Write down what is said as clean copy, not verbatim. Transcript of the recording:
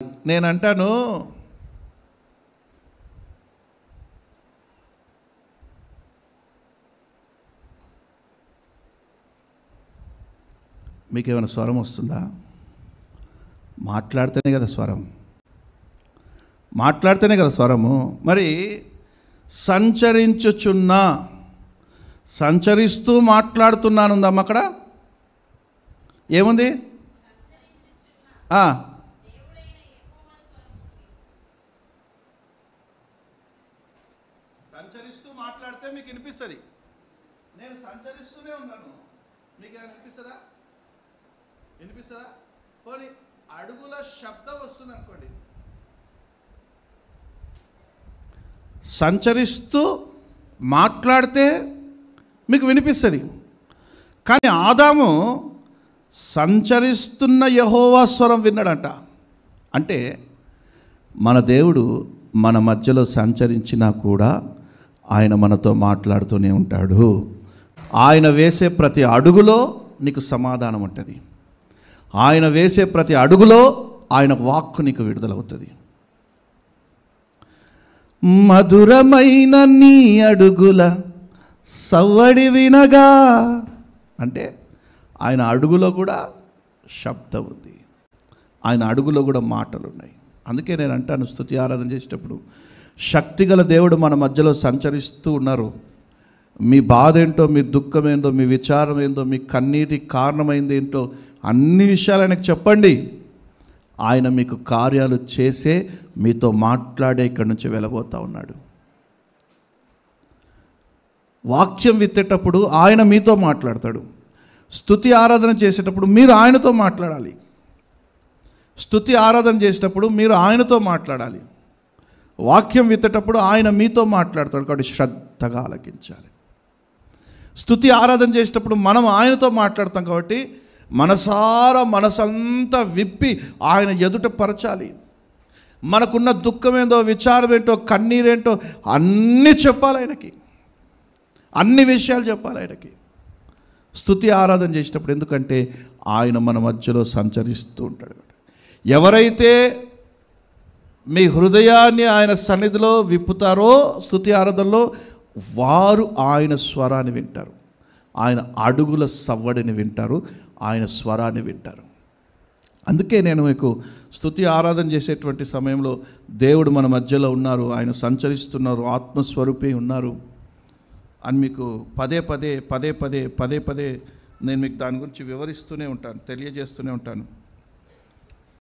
నేనంటాను, మీకేమైనా స్వరం వస్తుందా? మాట్లాడితేనే కదా స్వరం, మాట్లాడితేనే కదా స్వరము. మరి సంచరించుచున్నా, సంచరిస్తూ మాట్లాడుతున్నానుందమ్మ అక్కడ ఏముంది? సంచరిస్తూ మాట్లాడితే మీకు వినిపిస్తుంది. నేను సంచరిస్తూనే ఉన్నాను, మీకు ఏమైనా వినిపిస్తుందా? వినిపిస్తుందా? పోనీ అడుగుల శబ్దం వస్తుంది అనుకోండి, సంచరిస్తూ మాట్లాడితే మీకు వినిపిస్తుంది. కానీ ఆదాము సంచరిస్తున్న యెహోవా స్వరం విన్నాడంట. అంటే మన దేవుడు మన మధ్యలో సంచరించినా కూడా ఆయన మనతో మాట్లాడుతూనే ఉంటాడు. ఆయన వేసే ప్రతి అడుగులో నీకు సమాధానం ఉంటుంది. ఆయన వేసే ప్రతి అడుగులో ఆయన వాక్కు నీకు విడుదలవుతుంది. మధురమైన నీ అడుగుల సవ్వడి వినగా, అంటే ఆయన అడుగులో కూడా శబ్దం ఉంది, ఆయన అడుగులో కూడా మాటలు ఉన్నాయి. అందుకే నేను అంటాను, స్తుతి ఆరాధన చేసేటప్పుడు శక్తిగల దేవుడు మన మధ్యలో సంచరిస్తూ ఉన్నారు. మీ బాధ ఏంటో, మీ దుఃఖం ఏందో, మీ విచారం ఏందో, మీ కన్నీటి కారణమైంది ఏంటో అన్ని విషయాలు ఆయనకు చెప్పండి. ఆయన మీకు కార్యాలు చేసే, మీతో మాట్లాడే ఇక్కడి నుంచి వెళ్ళబోతూ ఉన్నాడు. వాక్యం విత్తేటప్పుడు ఆయన మీతో మాట్లాడతాడు. స్తుతి ఆరాధన చేసేటప్పుడు మీరు ఆయనతో మాట్లాడాలి. స్తుతి ఆరాధన చేసేటప్పుడు మీరు ఆయనతో మాట్లాడాలి. వాక్యం విత్తేటప్పుడు ఆయన మీతో మాట్లాడతాడు. కాబట్టి శ్రద్ధగా ఆలకించాలి. స్తుతి ఆరాధన చేసేటప్పుడు మనం ఆయనతో మాట్లాడతాం కాబట్టి మనసారా మనసంతా విప్పి ఆయన ఎదుట పరచాలి. మనకున్న దుఃఖం ఏందో, విచారం ఏంటో, కన్నీరేంటో అన్నీ చెప్పాలి ఆయనకి, అన్ని విషయాలు చెప్పాలి ఆయనకి స్తుతి ఆరాధన చేసేటప్పుడు. ఎందుకంటే ఆయన మన మధ్యలో సంచరిస్తూ ఉంటాడు. ఎవరైతే మీ హృదయాన్ని ఆయన సన్నిధిలో విప్పుతారో స్తుతి ఆరాధనలో, వారు ఆయన స్వరాన్ని వింటారు, ఆయన అడుగుల సవ్వడిని వింటారు, ఆయన స్వరాన్ని వింటారు. అందుకే నేను మీకు స్తుతి ఆరాధన చేసేటువంటి సమయంలో దేవుడు మన మధ్యలో ఉన్నారు, ఆయన సంచరిస్తున్నారు, ఆత్మస్వరూపి ఉన్నారు అని మీకు పదే పదే నేను మీకు దాని గురించి వివరిస్తూనే ఉంటాను, తెలియజేస్తూనే ఉంటాను.